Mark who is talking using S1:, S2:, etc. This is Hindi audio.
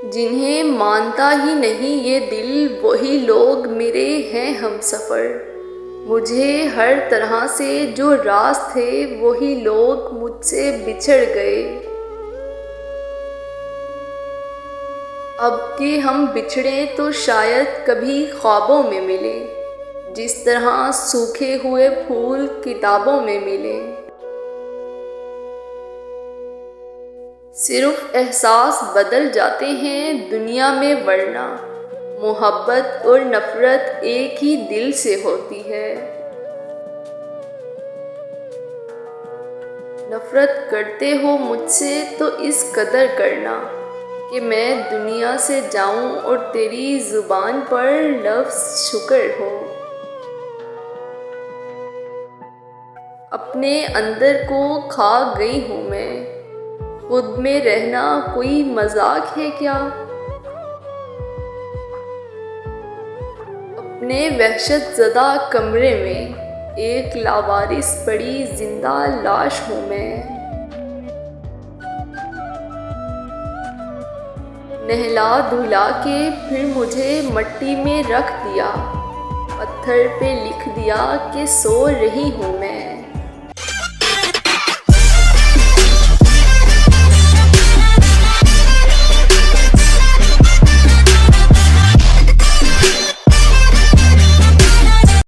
S1: जिन्हें मानता ही नहीं ये दिल, वही लोग मेरे हैं हमसफ़र। मुझे हर तरह से जो रास थे, वही लोग मुझसे बिछड़ गए। अब कि हम बिछड़े तो शायद कभी ख्वाबों में मिले, जिस तरह सूखे हुए फूल किताबों में मिले। सिर्फ एहसास बदल जाते हैं दुनिया में, वरना मोहब्बत और नफ़रत एक ही दिल से होती है। नफ़रत करते हो मुझसे तो इस कदर करना कि मैं दुनिया से जाऊं और तेरी ज़ुबान पर लफ्ज़ शुक्र हो। अपने अंदर को खा गई हूँ मैं, खुद में रहना कोई मजाक है क्या। अपने वहशत ज़दा कमरे में एक लावारिस पड़ी जिंदा लाश हूँ मैं। नहला धुला के फिर मुझे मट्टी में रख दिया, पत्थर पे लिख दिया कि सो रही हूँ मैं।